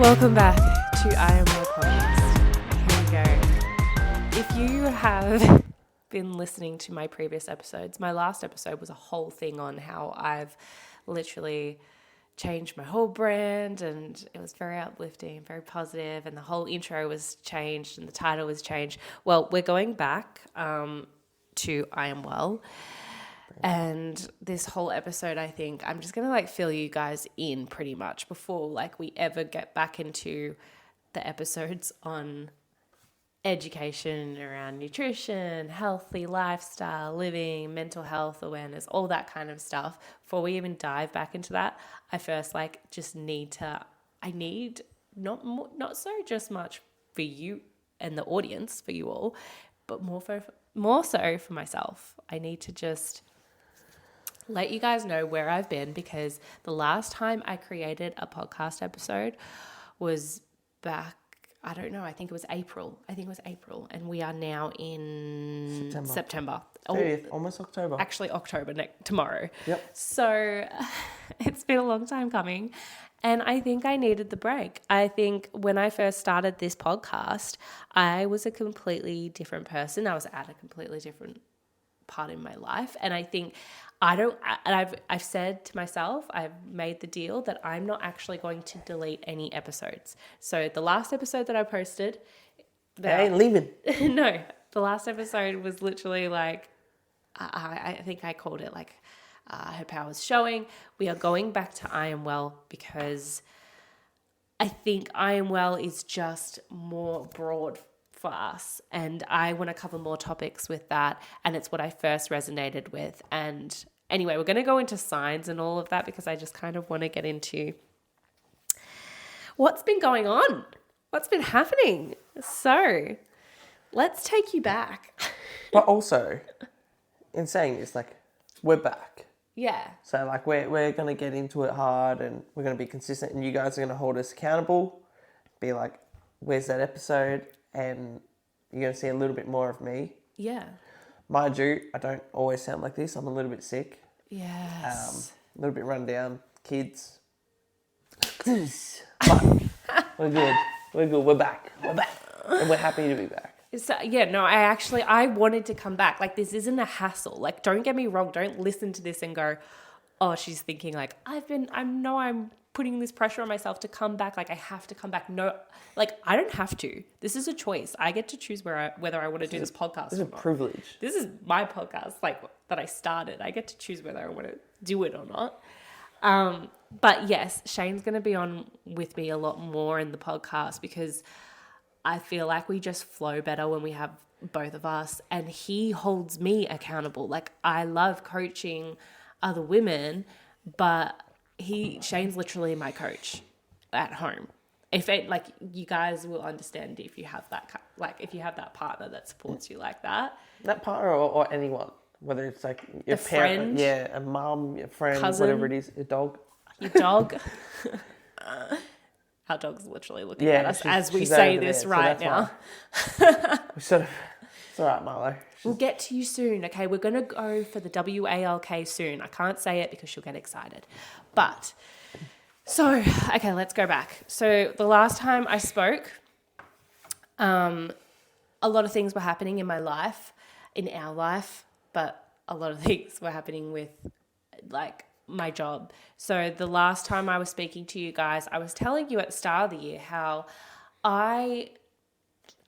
Welcome back to I Am Well podcast. Here we go. If you have been listening to my previous episodes, my last episode was a whole thing on how I've literally changed my whole brand, and it was very uplifting, very positive, and the whole intro was changed and the title was changed. Well, we're going back to I Am Well. And this whole episode, I think I'm just going to fill you guys in pretty much before we ever get back into the episodes on education around nutrition, healthy lifestyle, living, mental health awareness, all that kind of stuff. Before we even dive back into that, I first I need not so just much for you and the audience, for you all, but more so for myself. I need to just let you guys know where I've been, because the last time I created a podcast episode was back, I don't know, I think it was April, and we are now in September. 30th, almost October. Actually, October, tomorrow. Yep. So it's been a long time coming, and I think I needed the break. I think when I first started this podcast, I was a completely different person. I was at a completely different part in my life, and I think I've said to myself, I've made the deal that I'm not actually going to delete any episodes. So the last epossode that I posted, I ain't leaving. No, the last episode was literally I think I called it her power's showing. We are going back to I Am Well because I think I Am Well is just more broad for us, and I want to cover more topics with that, and it's what I first resonated with. And anyway, we're going to go into signs and all of that because I just kind of want to get into what's been going on, what's been happening. So let's take you back. But also, in saying this, we're back. Yeah. So we're going to get into it hard, and we're going to be consistent, and you guys are going to hold us accountable, be like, where's that episode? And you're going to see a little bit more of me. Yeah. Mind you, I don't always sound like this. I'm a little bit sick. Yes. A little bit run down. Kids. But we're good. We're back. And we're happy to be back. So, I wanted to come back. This isn't a hassle. Don't get me wrong. Don't listen to this and go, oh, she's thinking I'm putting this pressure on myself to come back. I have to come back. No, I don't have to. This is a choice. I get to choose whether I want to do this podcast. This is a privilege. This is my podcast, that I started. I get to choose whether I want to do it or not. But yes, Shane's going to be on with me a lot more in the podcast because I feel like we just flow better when we have both of us, and he holds me accountable. I love coaching other women, but Shane's literally my coach at home. If you guys will understand if you have that, if you have that partner that supports you like that. That partner or anyone, whether it's your parent, friend, a mom, your friend, cousin, whatever it is, your dog. Your dog. Our dog's literally looking at us as we say this right now. It's all right, Marlo. We'll get to you soon, okay? We're going to go for the WALK soon. I can't say it because she'll get excited. But, okay, let's go back. So the last time I spoke, a lot of things were happening in my life, in our life, but a lot of things were happening with, my job. So the last time I was speaking to you guys, I was telling you at the start of the year how I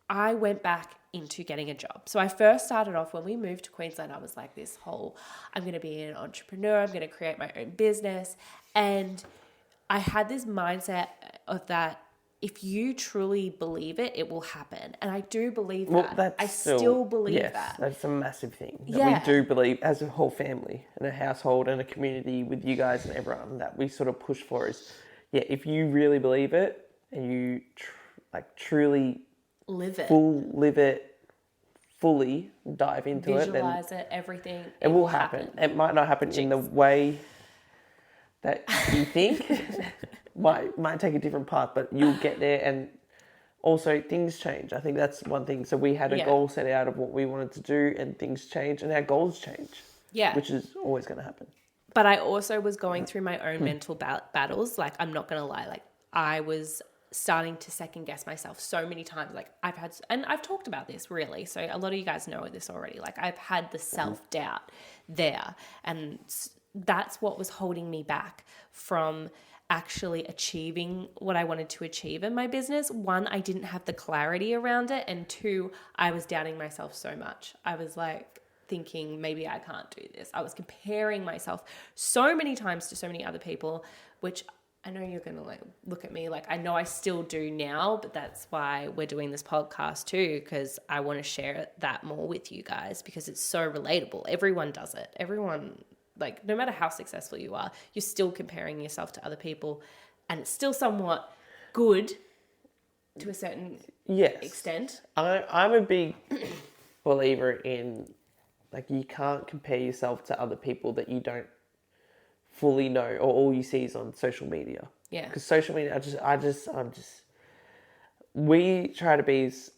went back into getting a job. So I first started off when we moved to Queensland. I was this whole, I'm going to be an entrepreneur. I'm going to create my own business. And I had this mindset of that if you truly believe it, it will happen. And I do believe that. I still believe that. That's a massive thing. We do believe as a whole family and a household and a community with you guys and everyone that we sort of push for is, if you really believe it and you truly live it, fully dive into visualize it, everything. It will happen. It might not happen in the way that you think. might take a different path, but you'll get there. And also things change. I think that's one thing. So we had a goal set out of what we wanted to do, and things change, and our goals change. Yeah. Which is always going to happen. But I also was going through my own mental battles. I'm not going to lie. I was starting to second guess myself so many times. Like I've talked about this really. So a lot of you guys know this already. Like I've had the self-doubt there, and that's what was holding me back from actually achieving what I wanted to achieve in my business. One, I didn't have the clarity around it. And two, I was doubting myself so much. I was like thinking maybe I can't do this. I was comparing myself so many times to so many other people, which I know you're going to like look at me like I know I still do now, but that's why we're doing this podcast too, because I want to share that more with you guys because it's so relatable. Everyone does it. Everyone, like, no matter how successful you are, you're still comparing yourself to other people, and it's still somewhat good to a certain extent. I'm a big believer in, like, you can't compare yourself to other people that you don't fully know, or all you see is on social media. Yeah. Because social media, we try to be as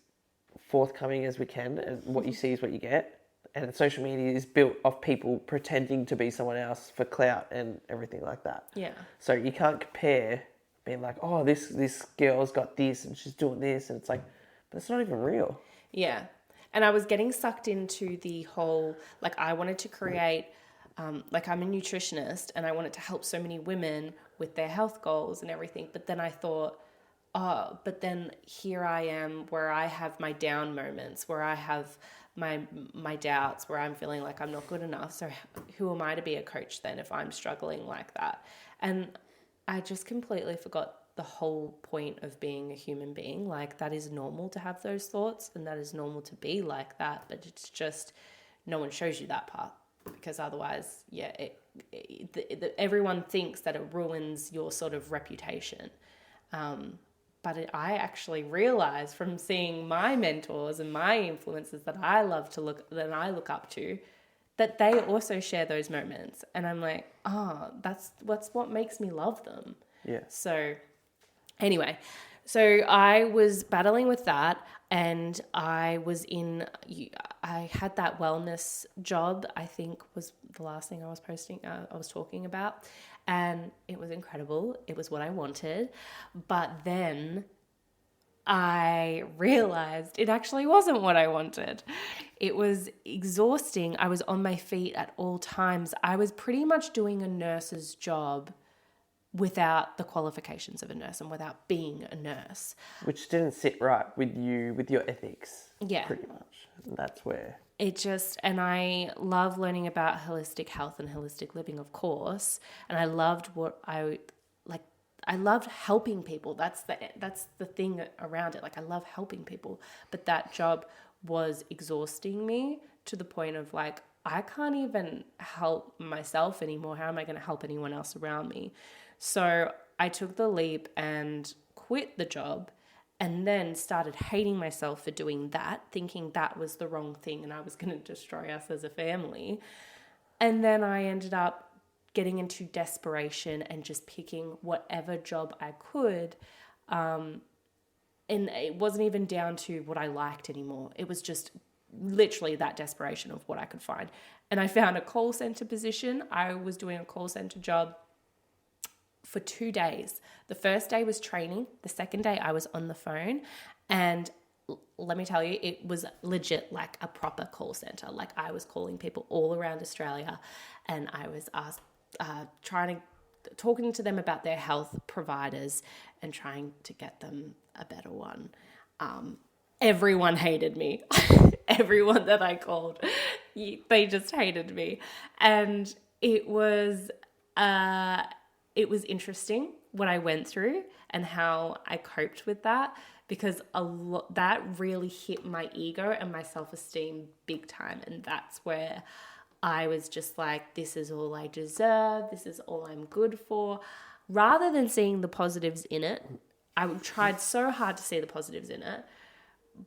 forthcoming as we can, and what you see is what you get. And social media is built of people pretending to be someone else for clout and everything like that. Yeah. So you can't compare being like, oh, this girl's got this and she's doing this, and it's like, but it's not even real. Yeah. And I was getting sucked into the whole, like, I wanted to create, like, I'm a nutritionist and I wanted to help so many women with their health goals and everything. But then I thought, oh, but then here I am where I have my down moments, where I have my doubts, where I'm feeling like I'm not good enough. So who am I to be a coach then if I'm struggling like that? And I just completely forgot the whole point of being a human being. Like, that is normal to have those thoughts, and that is normal to be like that, but it's just no one shows you that part, because otherwise, everyone thinks that it ruins your sort of reputation. But I actually realized from seeing my mentors and my influencers that I look up to, that they also share those moments. And I'm like, that's what makes me love them. Yeah. So anyway, so I was battling with that, and I had that wellness job, I think was the last thing I was talking about. And it was incredible. It was what I wanted. But then I realized it actually wasn't what I wanted. It was exhausting. I was on my feet at all times. I was pretty much doing a nurse's job without the qualifications of a nurse and without being a nurse. Which didn't sit right with you, with your ethics. Yeah. Pretty much. And that's where... And I love learning about holistic health and holistic living, of course. And I loved I loved helping people. That's the thing around it. Like, I love helping people. But that job was exhausting me to the point of, like, I can't even help myself anymore. How am I going to help anyone else around me? So I took the leap and quit the job, and then started hating myself for doing that, thinking that was the wrong thing and I was going to destroy us as a family. And then I ended up getting into desperation and just picking whatever job I could. And it wasn't even down to what I liked anymore. It was just literally that desperation of what I could find. And I found a call center position. I was doing a call center job for 2 days. The first day was training. The second day I was on the phone, and let me tell you, it was legit like a proper call center. Like, I was calling people all around Australia, and I was talking to them about their health providers and trying to get them a better one. Everyone hated me. Everyone that I called, they just hated me. And it was interesting what I went through and how I coped with that, because that really hit my ego and my self-esteem big time. And that's where I was just like, this is all I deserve. This is all I'm good for. Rather than seeing the positives in it, I tried so hard to see the positives in it.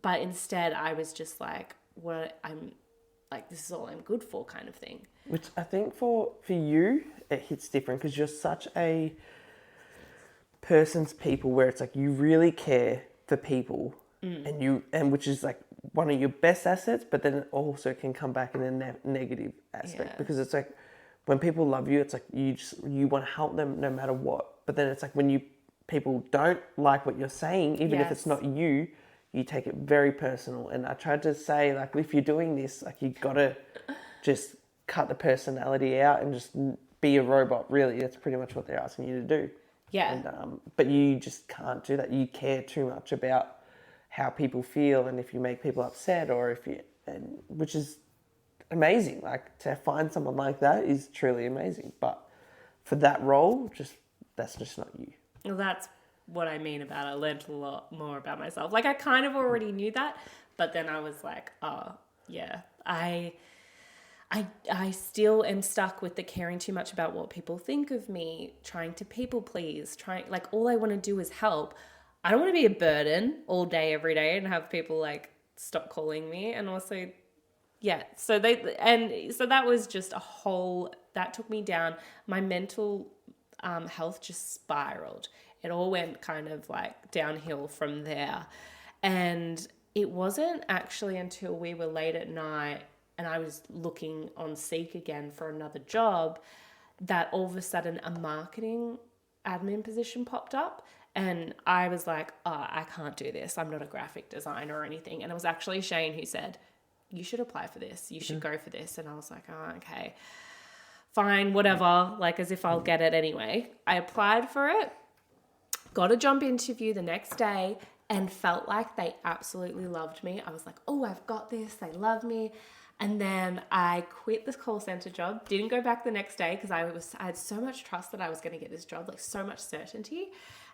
But instead I was just like, this is all I'm good for kind of thing. Which I think for you, it hits different because you're such a person's people where it's like you really care for people, and which is like one of your best assets, but then it also can come back in a negative aspect, because it's like when people love you, it's like you want to help them no matter what. But then it's like when you people don't like what you're saying, even if it's Yes. not you, you take it very personal. And I tried to say, like, if you're doing this, like, you got to just cut the personality out and just be a robot, really. That's pretty much what they're asking you to do. Yeah. And, but you just can't do that. You care too much about how people feel and if you make people upset or if you... And, which is amazing. Like, to find someone like that is truly amazing. But for that role, that's just not you. Well, that's what I mean about I learned a lot more about myself. Like, I kind of already knew that, but then I was like, oh, yeah, I still am stuck with the caring too much about what people think of me, trying to people please, like, all I want to do is help. I don't want to be a burden all day, every day, and have people like stop calling me. And also, yeah, so that was just that took me down. My mental health just spiraled. It all went kind of like downhill from there. And it wasn't actually until we were late at night and I was looking on Seek again for another job that all of a sudden a marketing admin position popped up. And I was like, oh, I can't do this. I'm not a graphic designer or anything. And it was actually Shane who said, you should apply for this. You should go for this. And I was like, oh, okay, fine, whatever. Like, as if I'll get it anyway. I applied for it, got a job interview the next day, and felt like they absolutely loved me. I was like, oh, I've got this. They love me. And then I quit this call center job, didn't go back the next day because I had so much trust that I was going to get this job, like so much certainty.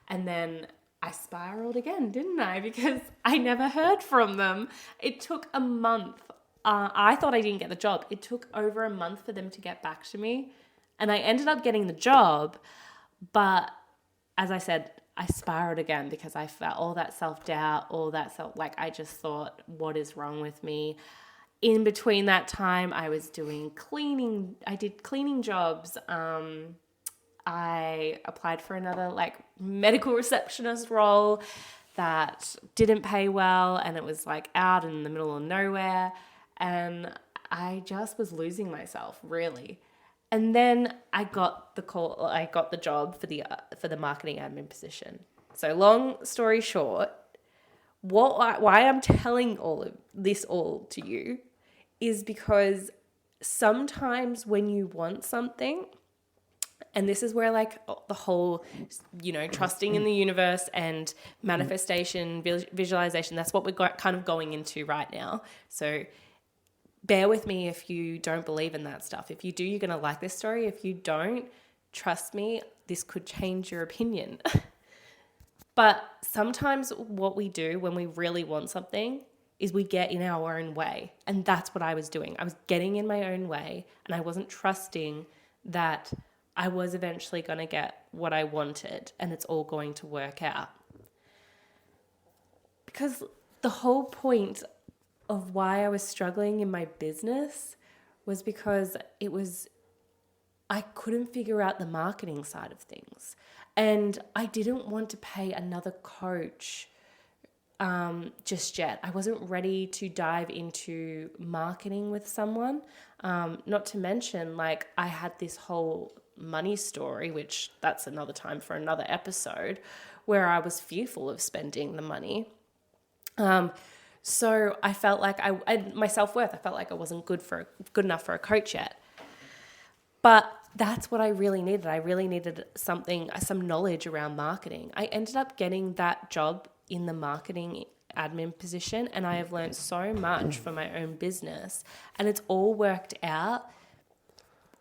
And then I spiraled again, didn't I? Because I never heard from them. It took a month. I thought I didn't get the job. It took over a month for them to get back to me. And I ended up getting the job. But as I said, I spiraled again because I felt all that self-doubt, I just thought, what is wrong with me? In between that time, I was doing cleaning. I did cleaning jobs. I applied for another like medical receptionist role that didn't pay well, and it was like out in the middle of nowhere, and I just was losing myself, really. And then I got the job for the marketing admin position. So long story short, why I'm telling all of this all to you is because sometimes when you want something, and this is where like the whole, trusting in the universe and manifestation, visualization, that's what we're kind of going into right now. So bear with me if you don't believe in that stuff. If you do, you're going to like this story. If you don't, trust me, this could change your opinion. But sometimes what we do when we really want something is we get in our own way. And that's what I was doing. I was getting in my own way, and I wasn't trusting that I was eventually going to get what I wanted and it's all going to work out. Because the whole point of why I was struggling in my business was because I couldn't figure out the marketing side of things. And I didn't want to pay another coach just yet. I wasn't ready to dive into marketing with someone. Not to mention, like, I had this whole money story, which that's another time for another episode, where I was fearful of spending the money. So I felt like my self-worth, I felt like I wasn't good enough for a coach yet. But that's what I really needed. I really needed some knowledge around marketing. I ended up getting that job in the marketing admin position, and I have learned so much for my own business. And it's all worked out,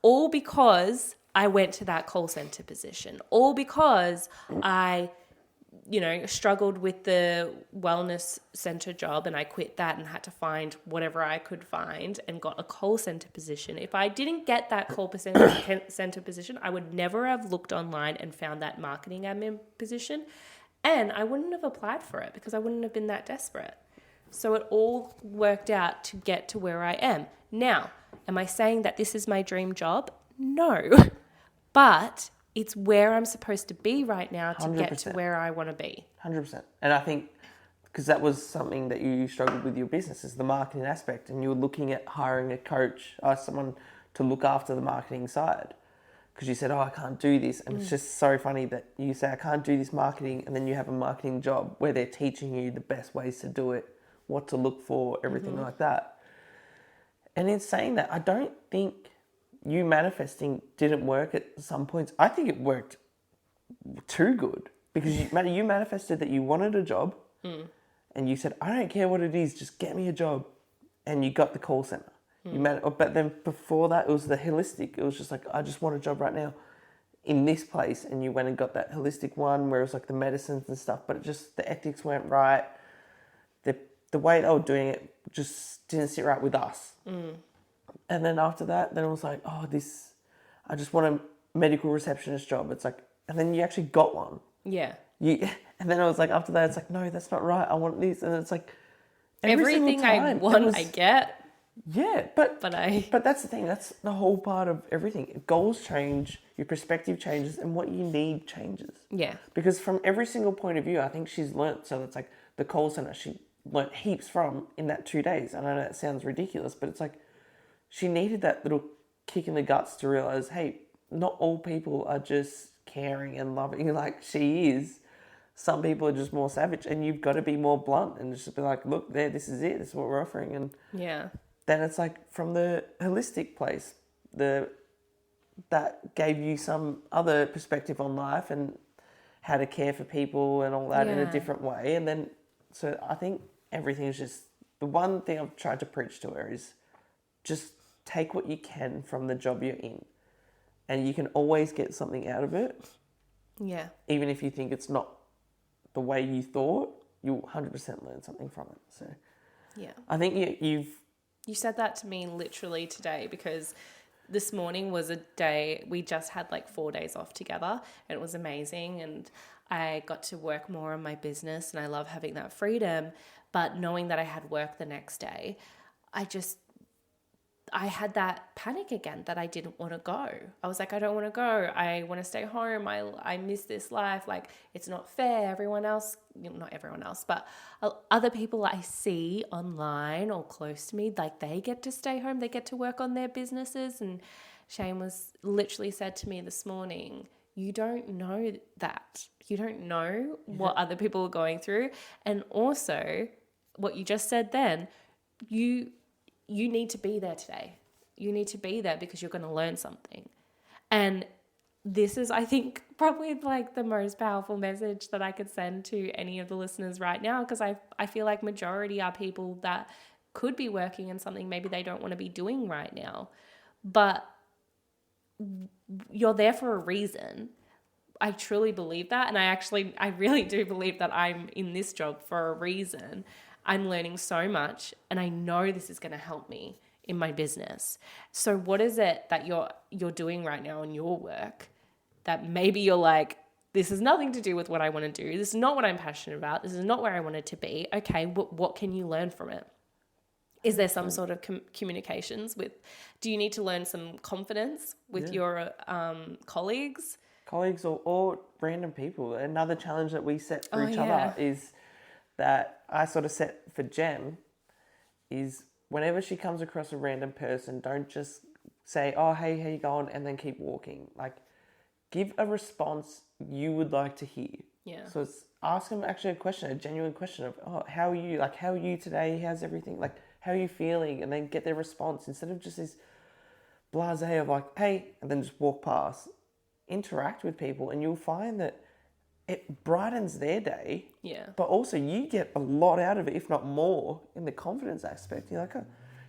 all because I went to that call center position, all because I struggled with the wellness center job, and I quit that and had to find whatever I could find and got a call center position. If I didn't get that call center position, I would never have looked online and found that marketing admin position, and I wouldn't have applied for it because I wouldn't have been that desperate. So it all worked out to get to where I am. Now, am I saying that this is my dream job? No, but it's where I'm supposed to be right now to 100%. Get to where I want to be. 100%. And I think because that was something that you struggled with your business, is the marketing aspect, and you were looking at hiring a coach, someone to look after the marketing side. because you said, oh, I can't do this. And it's just so funny that you say, I can't do this marketing, and then you have a marketing job where they're teaching you the best ways to do it, what to look for, everything like that. And in saying that, I don't think you manifesting didn't work at some points. I think it worked too good, because you manifested that you wanted a job, and you said, I don't care what it is, just get me a job. And you got the call center. But then before that, it was the holistic. It was just like, I just want a job right now in this place. And you went and got that holistic one where it was like the medicines and stuff, but it just, the ethics weren't right. The way they were doing it just didn't sit right with us. And then after that, then it was like, oh, I just want a medical receptionist job. It's like, and then you actually got one. Yeah. And then I was like, after that, it's like, no, that's not right. I want this. And it's like, everything I want, I get. Yeah, but that's the thing. That's the whole part of everything. Goals change, your perspective changes, and what you need changes. Yeah. Because from every single point of view, I think she's learnt. So it's like the call center, she learnt heaps from in that 2 days. And I know that sounds ridiculous, but it's like she needed that little kick in the guts to realize, hey, not all people are just caring and loving like she is. Some people are just more savage, and you've got to be more blunt and just be like, look, this is it. This is what we're offering. And yeah. Then it's like from the holistic place, that gave you some other perspective on life and how to care for people and all that in a different way. And then, so I think everything is just, the one thing I've tried to preach to her is just take what you can from the job you're in, and you can always get something out of it. Yeah. Even if you think it's not the way you thought, you'll 100% learn something from it. So yeah, I think you said that to me literally today, because this morning was a day, we just had like 4 days off together, and it was amazing, and I got to work more on my business, and I love having that freedom. But knowing that I had work the next day, I had that panic again that I didn't want to go. I was like, I don't want to go. I want to stay home. I miss this life. Like, it's not fair. Everyone else, not everyone else, but other people I see online or close to me, like they get to stay home. They get to work on their businesses. And Shane was literally said to me this morning, you don't know that. You don't know what other people are going through. And also what you just said then, you need to be there today. You need to be there because you're going to learn something. And this is, I think, probably like the most powerful message that I could send to any of the listeners right now, because I feel like majority are people that could be working in something maybe they don't want to be doing right now. But you're there for a reason. I truly believe that. And I really do believe that I'm in this job for a reason. I'm learning so much, and I know this is going to help me in my business. So what is it that you're doing right now in your work that maybe you're like, this has nothing to do with what I want to do. This is not what I'm passionate about. This is not where I wanted to be. Okay, what can you learn from it? Is there some sort of communications with, do you need to learn some confidence with your colleagues? Colleagues or random people. Another challenge that we set for each other is that I sort of set for Jem is whenever she comes across a random person, don't just say, oh, hey, how you going? And then keep walking. Like, give a response you would like to hear. Yeah. So it's ask them actually a question, a genuine question of, oh, how are you? Like, how are you today? How's everything? Like, how are you feeling? And then get their response instead of just this blasé of like, hey, and then just walk past. Interact with people, and you'll find that it brightens their day. Yeah. But also you get a lot out of it, if not more, in the confidence aspect. You're like, oh,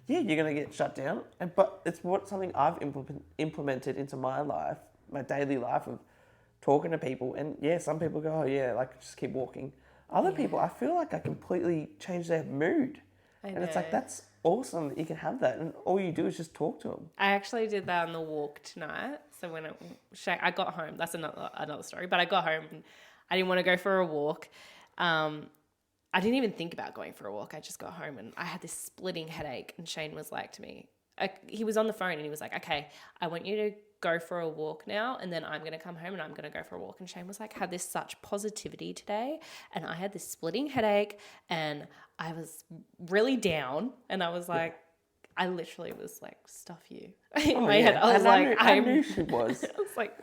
yeah, you're going to get shut down. But it's something I've implemented into my life, my daily life of talking to people. And yeah, some people go, oh yeah, like just keep walking. Other people, I feel like I completely change their mood. And it's like, that's awesome that you can have that. And all you do is just talk to them. I actually did that on the walk tonight. So when I got home, that's another story, but I got home and I didn't want to go for a walk. I didn't even think about going for a walk. I just got home and I had this splitting headache, and Shane was like to me, he was on the phone and he was like, okay, I want you to go for a walk now, and then I'm going to come home and I'm going to go for a walk. And Shane was like, had this such positivity today, and I had this splitting headache and I was really down, and I was like, I literally was like, stuff you. In my head, I was like, I knew she was. I was like,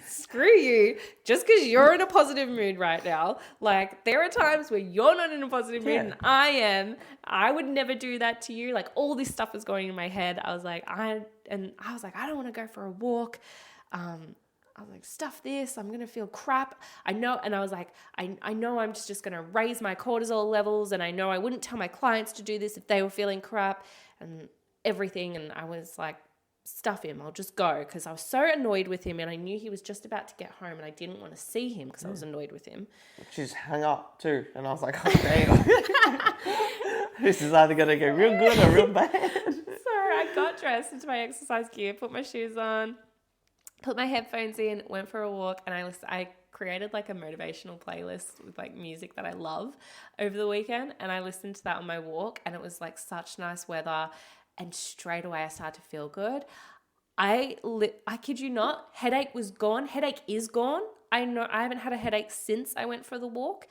screw you. Just because you're in a positive mood right now. Like, there are times where you're not in a positive mood and I am. I would never do that to you. Like, all this stuff was going in my head. I was like, I don't want to go for a walk. I was like, stuff this, I'm going to feel crap. I know. And I was like, I know I'm just going to raise my cortisol levels. And I know I wouldn't tell my clients to do this if they were feeling crap and everything. And I was like, stuff him, I'll just go. Because I was so annoyed with him and I knew he was just about to get home and I didn't want to see him because I was annoyed with him. She's hung up too. And I was like, oh, damn. This is either going to go real good or real bad. So I got dressed into my exercise gear, put my shoes on, put my headphones in, went for a walk, and I created like a motivational playlist with like music that I love over the weekend, and I listened to that on my walk, and it was like such nice weather, and straight away I started to feel good. I kid you not, headache was gone. Headache is gone. I know I haven't had a headache since I went for the walk.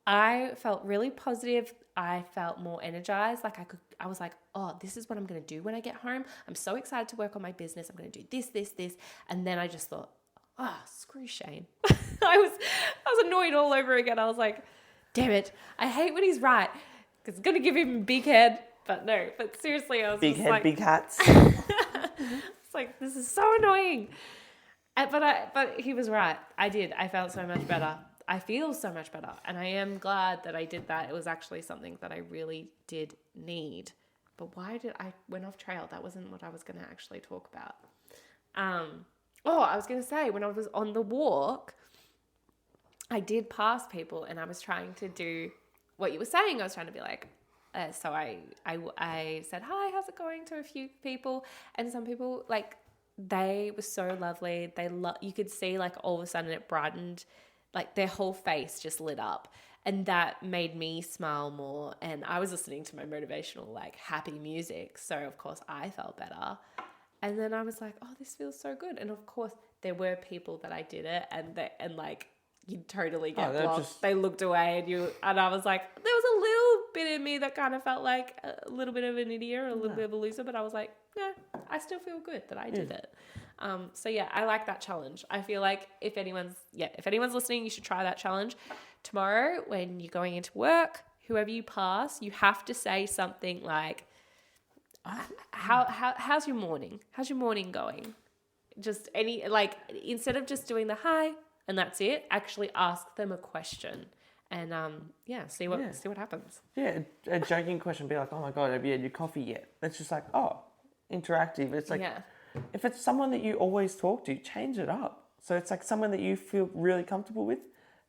I felt really positive. I felt more energized. Like I was like, oh, this is what I'm going to do when I get home. I'm so excited to work on my business. I'm going to do this. And then I just thought, oh, screw Shane. I was annoyed all over again. I was like, damn it. I hate when he's right because it's going to give him a big head. But no, but seriously, I was big just head, like, big hats. it's like, this is so annoying. But he was right. I felt so much better. I feel so much better. And I am glad that I did that. It was actually something that I really did need. But why did I went off trail? That wasn't what I was going to actually talk about. I was going to say, when I was on the walk, I did pass people and I was trying to do what you were saying. I was trying to be like, so I said, hi, how's it going to a few people? And some people, like, they were so lovely. You could see like all of a sudden it brightened, like their whole face just lit up. And that made me smile more. And I was listening to my motivational, like happy music. So of course I felt better. And then I was like, oh, this feels so good. And of course there were people that I did it and like you'd totally get blocked. They looked away and I was like, there was a little bit in me that kind of felt like a little bit of an idiot or a little bit of a loser. But I was like, no, I still feel good that I did it. So yeah, I like that challenge. I feel like if anyone's listening, you should try that challenge. Tomorrow, when you're going into work, whoever you pass, you have to say something like, how's your morning? How's your morning going? Just instead of just doing the hi and that's it, actually ask them a question and see what happens. Yeah, a joking question, be like, oh my God, have you had your coffee yet? It's just like, oh, interactive. It's like, if it's someone that you always talk to, change it up. So it's like someone that you feel really comfortable with,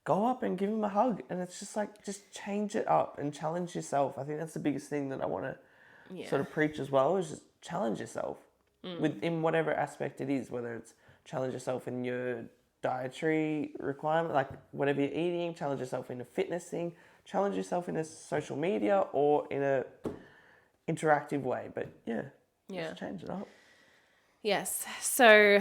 go up and give them a hug. And it's just like, just change it up and challenge yourself. I think that's the biggest thing that I want to sort of preach as well, is just challenge yourself in whatever aspect it is, whether it's challenge yourself in your dietary requirement, like whatever you're eating, challenge yourself in a fitness thing, challenge yourself in a social media or in a interactive way. But just change it up. Yes. So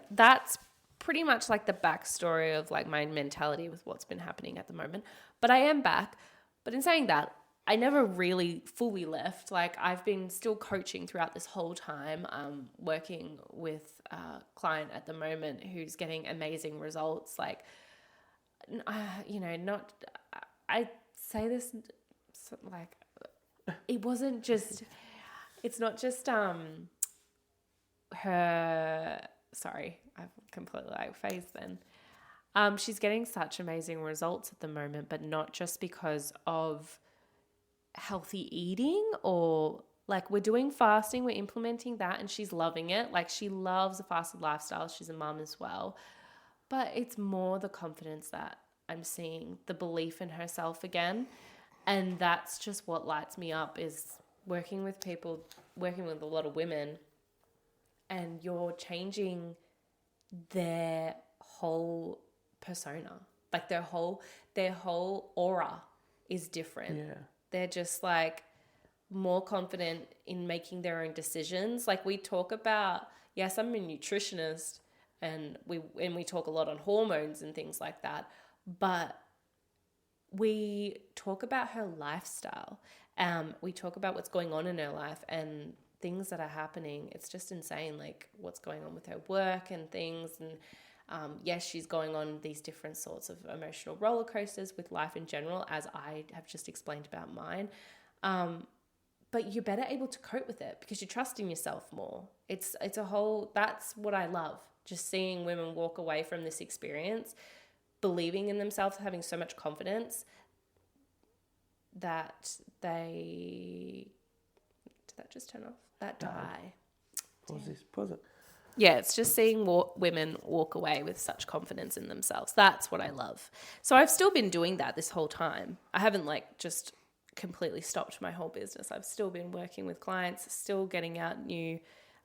that's pretty much like the backstory of like my mentality with what's been happening at the moment. But I am back. But in saying that, I never really fully left. Like I've been still coaching throughout this whole time, working with a client at the moment who's getting amazing results. Like, I say this like, it's not just, her, sorry, I've completely phased then. She's getting such amazing results at the moment, but not just because of healthy eating or like we're doing fasting, we're implementing that and she's loving it. Like she loves a fasted lifestyle. She's a mum as well, but it's more the confidence that I'm seeing, the belief in herself again. And that's just what lights me up, is working with people, working with a lot of women, and you're changing their whole persona. Like their whole aura is different. Yeah. They're just like more confident in making their own decisions. Like we talk about, yes, I'm a nutritionist and we talk a lot on hormones and things like that, but we talk about her lifestyle. We talk about what's going on in her life, and things that are happening. It's just insane, like what's going on with her work and things. And yes, she's going on these different sorts of emotional roller coasters with life in general, as I have just explained about mine. But you're better able to cope with it because you trust in yourself more. It's a whole, that's what I love. Just seeing women walk away from this experience, believing in themselves, having so much confidence that they, did that just turn off? That die. Pause it. Yeah, it's just seeing women walk away with such confidence in themselves. That's what I love. So I've still been doing that this whole time. I haven't like just completely stopped my whole business. I've still been working with clients, still getting out new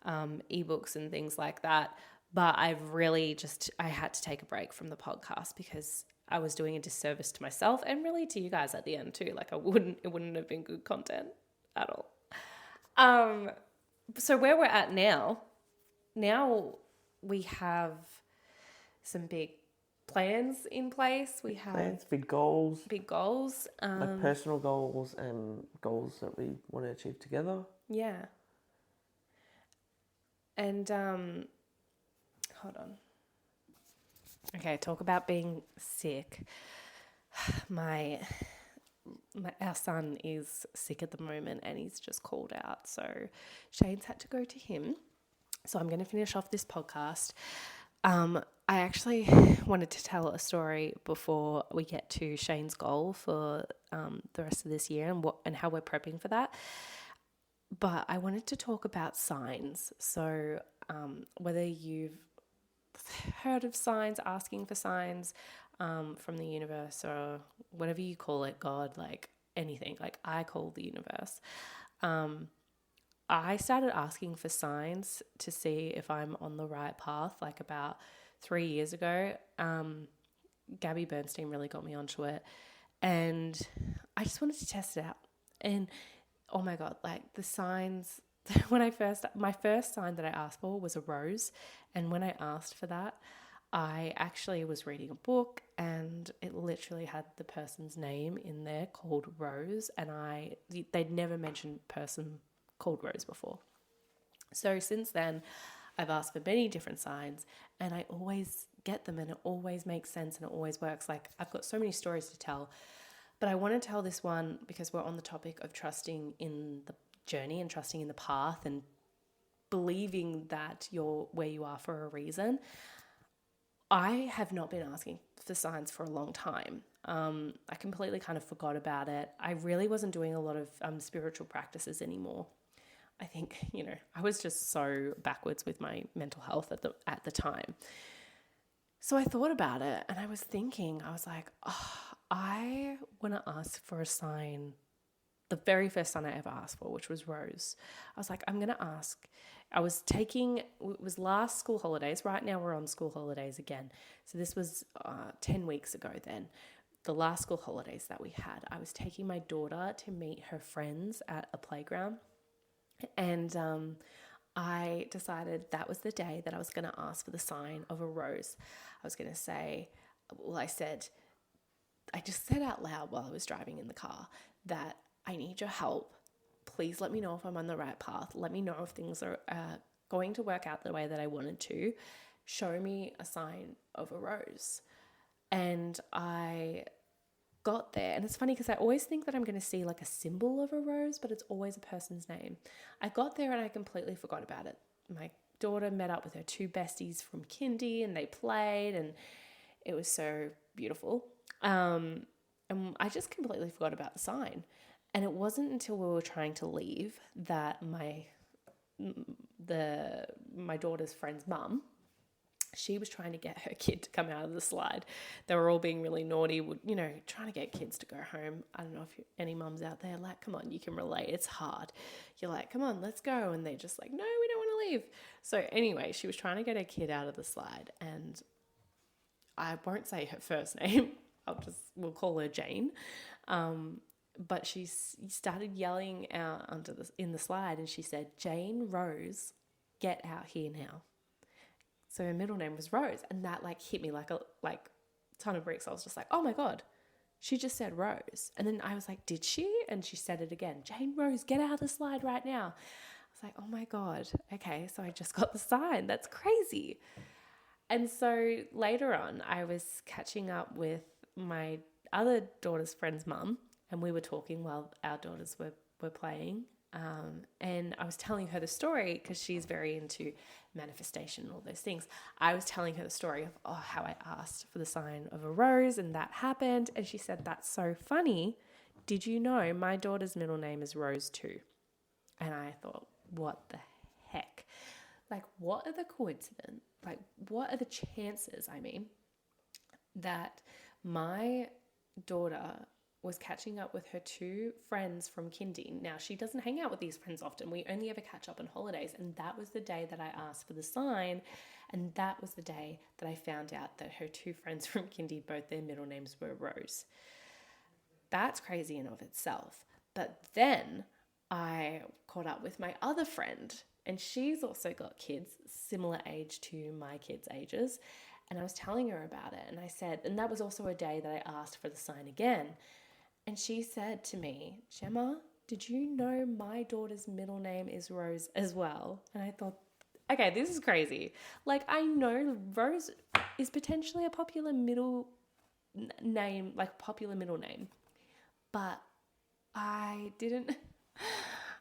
ebooks and things like that. But I've really I had to take a break from the podcast because I was doing a disservice to myself and really to you guys at the end too. Like it wouldn't have been good content at all. So where we're at now we have some big plans in place. We have plans, big goals. Like personal goals and goals that we want to achieve together. Yeah. And hold on. Okay, talk about being sick. Our son is sick at the moment and he's just called out. So Shane's had to go to him. So I'm going to finish off this podcast. I actually wanted to tell a story before we get to Shane's goal for the rest of this year and how we're prepping for that. But I wanted to talk about signs. So whether you've heard of signs, asking for signs from the universe or whatever you call it, God, like anything, like I call the universe. I started asking for signs to see if I'm on the right path, like about 3 years ago. Gabby Bernstein really got me onto it and I just wanted to test it out. And oh my God, like the signs, my first sign that I asked for was a rose. And when I asked for that, I actually was reading a book and it literally had the person's name in there called Rose. And they'd never mentioned person called Rose before. So since then, I've asked for many different signs and I always get them and it always makes sense and it always works. Like I've got so many stories to tell, but I want to tell this one because we're on the topic of trusting in the journey and trusting in the path and believing that you're where you are for a reason. I have not been asking for signs for a long time. I completely kind of forgot about it. I really wasn't doing a lot of spiritual practices anymore. I think, I was just so backwards with my mental health at the time. So I thought about it and I was like, I want to ask for a sign. The very first sign I ever asked for, which was Rose. I was like, I'm going to ask. It was last school holidays. Right now we're on school holidays again. So this was 10 weeks ago then. The last school holidays that we had, I was taking my daughter to meet her friends at a playground. And I decided that was the day that I was going to ask for the sign of a rose. I just said out loud while I was driving in the car that I need your help. Please let me know if I'm on the right path. Let me know if things are going to work out the way that I wanted to. Show me a sign of a rose. And I got there, and it's funny because I always think that I'm going to see like a symbol of a rose, but it's always a person's name. I got there and I completely forgot about it. My daughter met up with her two besties from kindy and they played and it was so beautiful. And I just completely forgot about the sign. And it wasn't until we were trying to leave that my daughter's friend's mum, she was trying to get her kid to come out of the slide. They were all being really naughty, trying to get kids to go home. I don't know if any mums out there like, come on, you can relate. It's hard. You're like, come on, let's go. And they're just like, no, we don't want to leave. So anyway, she was trying to get her kid out of the slide. And I won't say her first name. We'll call her Jane. But she started yelling out in the slide and she said, Jane Rose, get out here now. So her middle name was Rose, and that hit me like a ton of bricks. I was just like, oh my God, she just said Rose. And then I was like, did she? And she said it again, Jane Rose, get out of the slide right now. was like, oh my God, okay, so I just got the sign. That's crazy. And so later on, I was catching up with my other daughter's friend's mum, and we were talking while our daughters were playing. And I was telling her the story because she's very into manifestation and all those things. I was telling her the story of how I asked for the sign of a rose and that happened. And she said, that's so funny. Did you know my daughter's middle name is Rose too? And I thought, what the heck? Like, what are the coincidence? Like, what are the chances, that my daughter was catching up with her two friends from kindy. Now, she doesn't hang out with these friends often. We only ever catch up on holidays. And that was the day that I asked for the sign. And that was the day that I found out that her two friends from kindy, both their middle names were Rose. That's crazy in of itself. But then I caught up with my other friend, and she's also got kids similar age to my kids' ages. And I was telling her about it. And I said, and that was also a day that I asked for the sign again. And she said to me, Gemma, did you know my daughter's middle name is Rose as well? And I thought, okay, this is crazy. Like, I know Rose is potentially a popular middle name, but I didn't,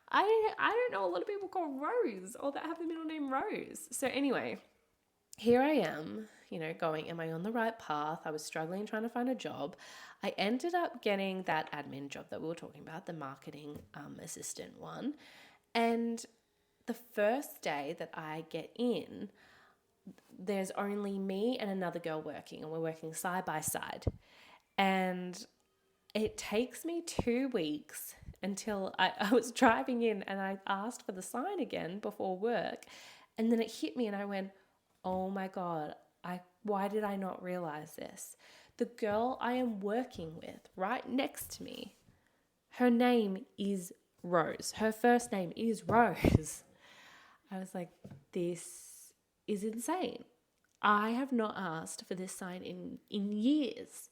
I don't know a lot of people called Rose or that have the middle name Rose. So anyway, here I am, going, am I on the right path? I was struggling trying to find a job. I ended up getting that admin job that we were talking about, the marketing assistant one. And the first day that I get in, there's only me and another girl working, and we're working side by side. And it takes me 2 weeks until I was driving in and I asked for the sign again before work. And then it hit me and I went, oh my God, why did I not realize this? The girl I am working with right next to me, her name is Rose. Her first name is Rose. I was like, this is insane. I have not asked for this sign in years.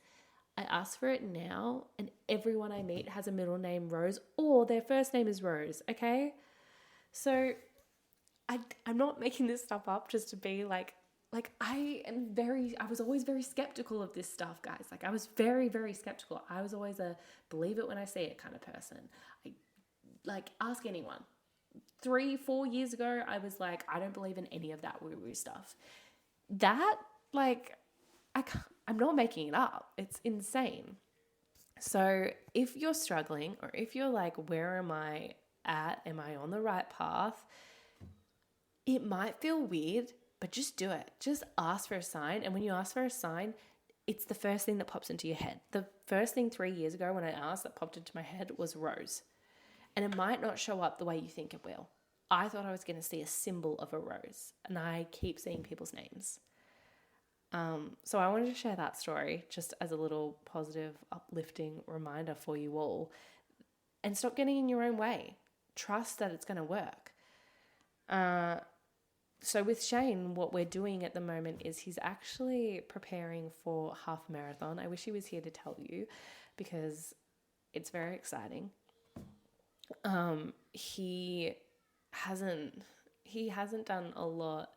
I ask for it now, and everyone I meet has a middle name Rose or their first name is Rose, okay? So I'm not making this stuff up just to be like I was always very skeptical of this stuff, guys. Like, I was very, very skeptical. I was always a believe it when I see it kind of person. Ask anyone. 3-4 years ago, I was like, I don't believe in any of that woo-woo stuff. That, I'm not making it up. It's insane. So if you're struggling, or if you're like, where am I at? Am I on the right path? It might feel weird, but just do it. Just ask for a sign. And when you ask for a sign, it's the first thing that pops into your head. The first thing 3 years ago when I asked that popped into my head was Rose. And it might not show up the way you think it will. I thought I was going to see a symbol of a rose, and I keep seeing people's names. So I wanted to share that story just as a little positive, uplifting reminder for you all. And stop getting in your own way. Trust that it's going to work. So with Shane, what we're doing at the moment is he's actually preparing for half marathon. I wish he was here to tell you because it's very exciting. He hasn't done a lot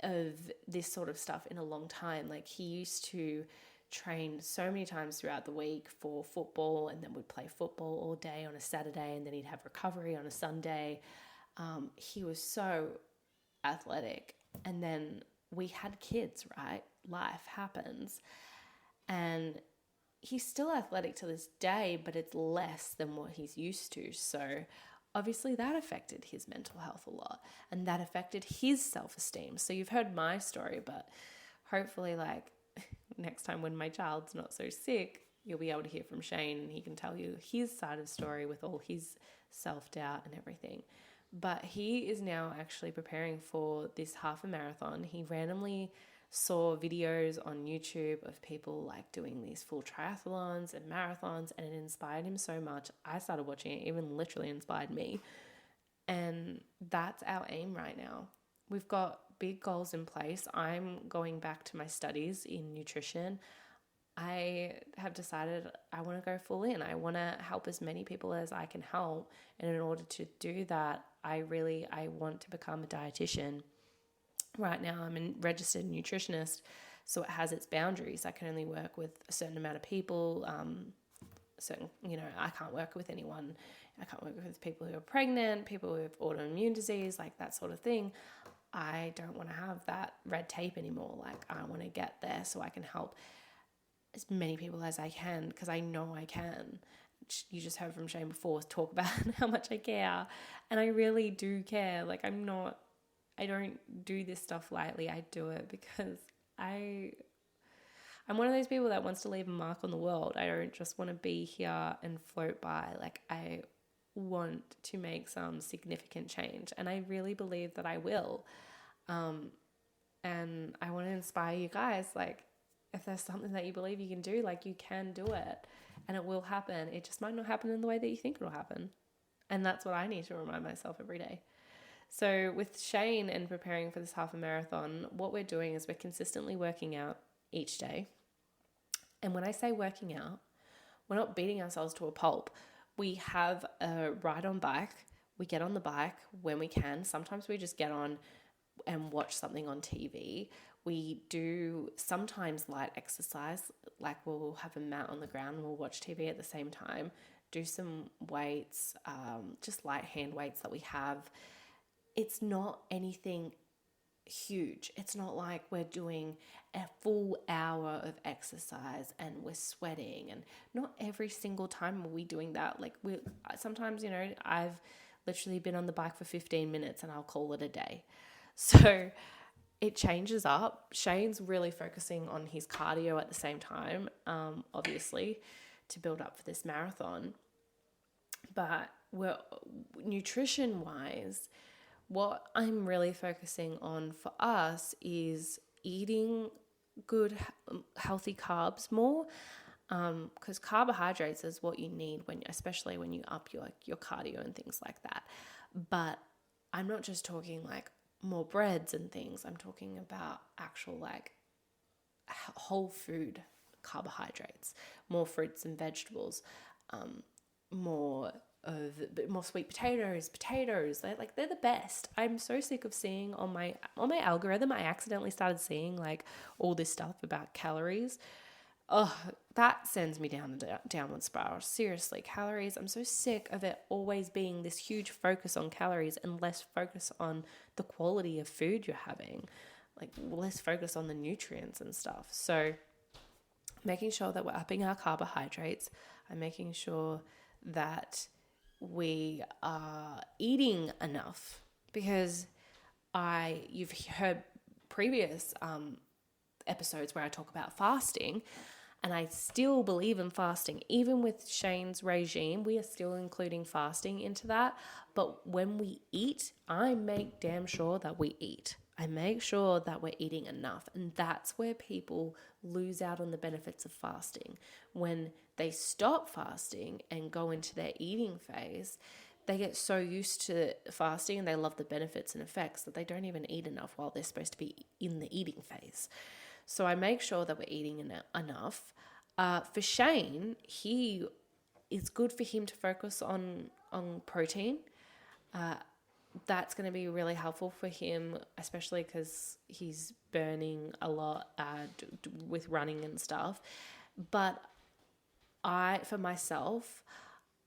of this sort of stuff in a long time. Like, he used to train so many times throughout the week for football, and then would play football all day on a Saturday, and then he'd have recovery on a Sunday. He was so athletic, and then we had kids, right? Life happens, and he's still athletic to this day, but it's less than what he's used to. So obviously that affected his mental health a lot, and that affected his self-esteem. So you've heard my story, but hopefully, next time when my child's not so sick, you'll be able to hear from Shane, and he can tell you his side of the story with all his self-doubt and everything. But he is now actually preparing for this half a marathon. He randomly saw videos on YouTube of people doing these full triathlons and marathons, and it inspired him so much. I started watching it, even literally inspired me. And that's our aim right now. We've got big goals in place. I'm going back to my studies in nutrition. I have decided I want to go full in. I want to help as many people as I can help. And in order to do that, I want to become a dietitian. Right now, I'm a registered nutritionist, so it has its boundaries. I can only work with a certain amount of people. I can't work with anyone. I can't work with people who are pregnant, people with autoimmune disease, like that sort of thing. I don't want to have that red tape anymore. Like, I want to get there so I can help as many people as I can, because I know I can. You just heard from Shane before talk about how much I care, and I really do care. Like, I don't do this stuff lightly. I do it because I'm one of those people that wants to leave a mark on the world. I don't just want to be here and float by. Like, I want to make some significant change, and I really believe that I will. And I want to inspire you guys. Like, if there's something that you believe you can do, like, you can do it, and it will happen. It just might not happen in the way that you think it'll happen. And that's what I need to remind myself every day. So with Shane and preparing for this half a marathon, what we're doing is we're consistently working out each day. And when I say working out, we're not beating ourselves to a pulp. We have a ride on bike. We get on the bike when we can. Sometimes we just get on and watch something on TV. We do sometimes light exercise, like we'll have a mat on the ground and we'll watch TV at the same time, do some weights, just light hand weights that we have. It's not anything huge. It's not like we're doing a full hour of exercise and we're sweating, and not every single time are we doing that. Like, sometimes, I've literally been on the bike for 15 minutes and I'll call it a day. So it changes up. Shane's really focusing on his cardio at the same time, obviously, to build up for this marathon. But nutrition-wise, what I'm really focusing on for us is eating good, healthy carbs more, because carbohydrates is what you need especially when you up your cardio and things like that. But I'm not just talking like more breads and things. I'm talking about actual like whole food carbohydrates, more fruits and vegetables, more sweet potatoes. They're the best. I'm so sick of seeing on my algorithm, I accidentally started seeing like all this stuff about calories. Oh, that sends me down a downward spiral. Seriously, calories. I'm so sick of it always being this huge focus on calories and less focus on the quality of food you're having. Like, less focus on the nutrients and stuff. So making sure that we're upping our carbohydrates. I'm making sure that we are eating enough, because you've heard previous episodes where I talk about fasting, and I still believe in fasting. Even with Shane's regime, we are still including fasting into that. But when we eat, I make damn sure that we eat. I make sure that we're eating enough. And that's where people lose out on the benefits of fasting. When they stop fasting and go into their eating phase, they get so used to fasting and they love the benefits and effects that they don't even eat enough while they're supposed to be in the eating phase. So I make sure that we're eating enough. For Shane, it's good for him to focus on protein. That's going to be really helpful for him, especially because he's burning a lot with running and stuff. But for myself,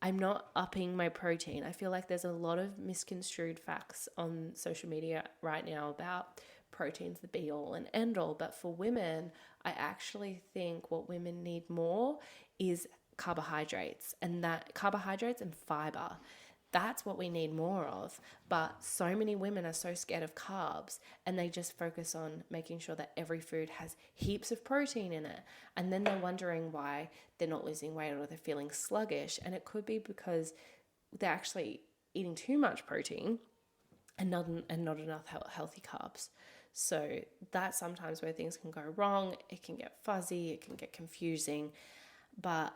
I'm not upping my protein. I feel like there's a lot of misconstrued facts on social media right now about protein's the be all and end all. But for women, I actually think what women need more is carbohydrates, and fiber. That's what we need more of. But so many women are so scared of carbs, and they just focus on making sure that every food has heaps of protein in it. And then they're wondering why they're not losing weight or they're feeling sluggish. And it could be because they're actually eating too much protein and not enough healthy carbs. So that's sometimes where things can go wrong. It can get fuzzy, it can get confusing. But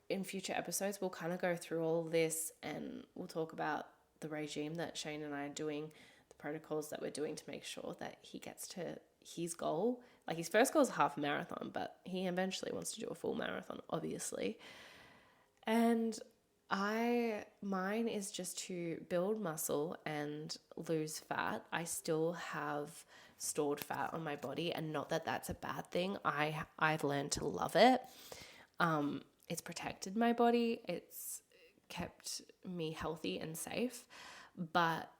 in future episodes, we'll kind of go through all of this, and we'll talk about the regime that Shane and I are doing, the protocols that we're doing to make sure that he gets to his goal. Like his first goal is half a marathon, but he eventually wants to do a full marathon, obviously. And mine is just to build muscle and lose fat. I still have stored fat on my body, and not that that's a bad thing. I've learned to love it. It's protected my body. It's kept me healthy and safe. But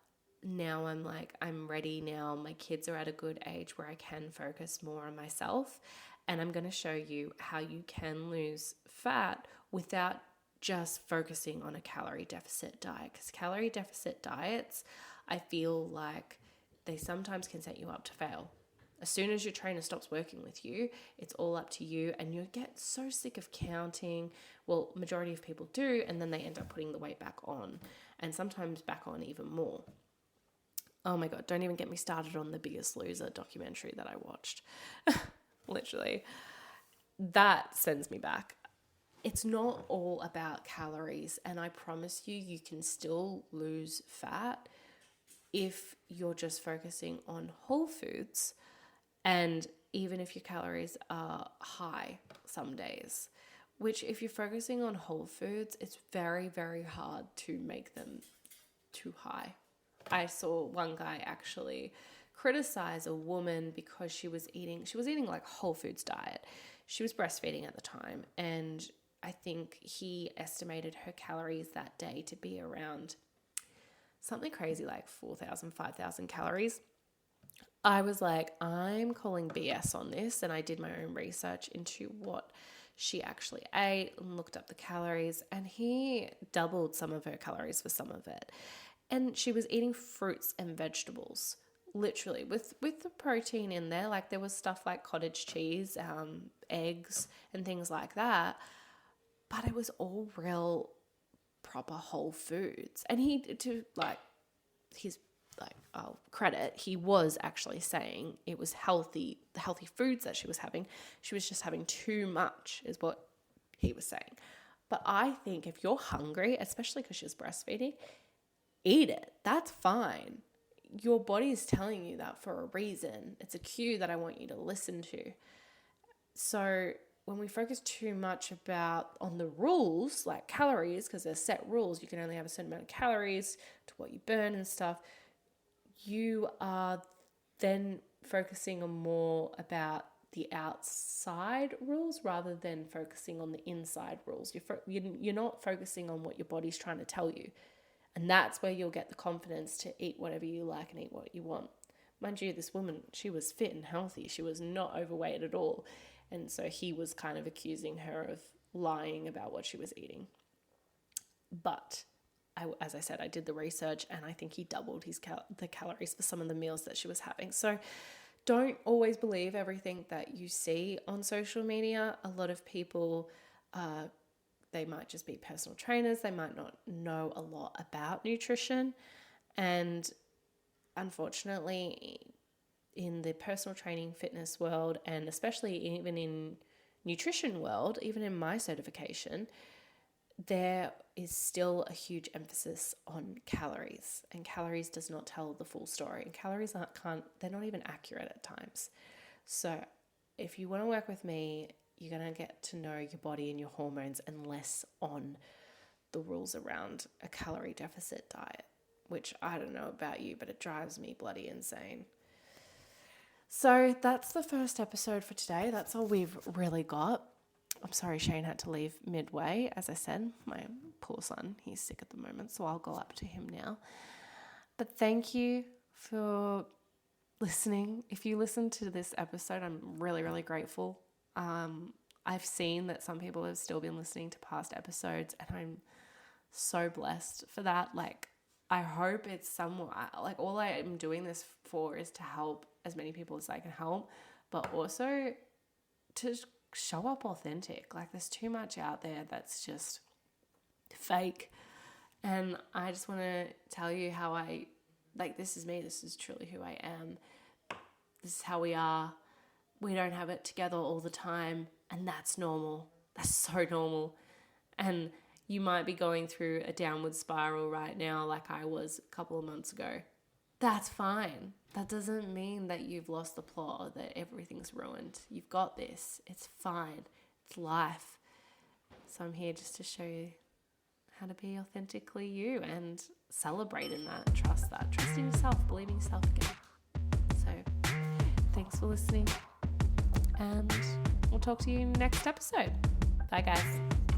now I'm ready now. My kids are at a good age where I can focus more on myself. And I'm going to show you how you can lose fat without just focusing on a calorie deficit diet. Because calorie deficit diets, I feel like they sometimes can set you up to fail. As soon as your trainer stops working with you, it's all up to you, and you get so sick of counting. Well, majority of people do, and then they end up putting the weight back on, and sometimes back on even more. Oh my God, don't even get me started on the Biggest Loser documentary that I watched. Literally. That sends me back. It's not all about calories, and I promise you, you can still lose fat if you're just focusing on whole foods, and even if your calories are high some days, which if you're focusing on whole foods, it's very, very hard to make them too high. I saw one guy actually criticize a woman because she was eating like whole foods diet. She was breastfeeding at the time, and I think he estimated her calories that day to be around something crazy like 4,000, 5,000 calories. I was like, I'm calling BS on this, and I did my own research into what she actually ate and looked up the calories, and he doubled some of her calories for some of it. And she was eating fruits and vegetables, literally, with the protein in there. Like there was stuff like cottage cheese, eggs, and things like that. But it was all real proper whole foods. And I'll credit, he was actually saying it was healthy, the healthy foods that she was having. She was just having too much is what he was saying. But I think if you're hungry, especially because she was breastfeeding, eat it. That's fine. Your body is telling you that for a reason. It's a cue that I want you to listen to. So when we focus too much on the rules, like calories, because there's set rules, you can only have a certain amount of calories to what you burn and stuff, you are then focusing on more about the outside rules rather than focusing on the inside rules. You're not focusing on what your body's trying to tell you. And that's where you'll get the confidence to eat whatever you like and eat what you want. Mind you, this woman, she was fit and healthy. She was not overweight at all. And so he was kind of accusing her of lying about what she was eating. But as I said, I did the research, and I think he doubled the calories for some of the meals that she was having. So don't always believe everything that you see on social media. A lot of people, they might just be personal trainers. They might not know a lot about nutrition. And unfortunately, in the personal training fitness world, and especially even in nutrition world, even in my certification, there is still a huge emphasis on calories, and calories does not tell the full story, and calories they're not even accurate at times. So if you want to work with me, you're going to get to know your body and your hormones, and less on the rules around a calorie deficit diet, which I don't know about you, but it drives me bloody insane. So that's the first episode for today. That's all we've really got. I'm sorry Shane had to leave midway. As I said, my poor son, he's sick at the moment, so I'll go up to him now. But thank you for listening. If you listened to this episode, I'm really, really grateful. I've seen that some people have still been listening to past episodes, and I'm so blessed for that. Like, I hope it's somewhat, like, all I am doing this for is to help as many people as I can help, but also to show up authentic. Like, there's too much out there that's just fake, and I just want to tell you how this is me, this is truly who I am, this is how we are. We don't have it together all the time, and that's normal. That's so normal. And you might be going through a downward spiral right now like I was a couple of months ago. that's fine. That doesn't mean that you've lost the plot or that everything's ruined. You've got this. It's fine. It's life. So I'm here just to show you how to be authentically you and celebrate in that, trust in yourself, believe in yourself again. So thanks for listening, and we'll talk to you next episode. Bye guys.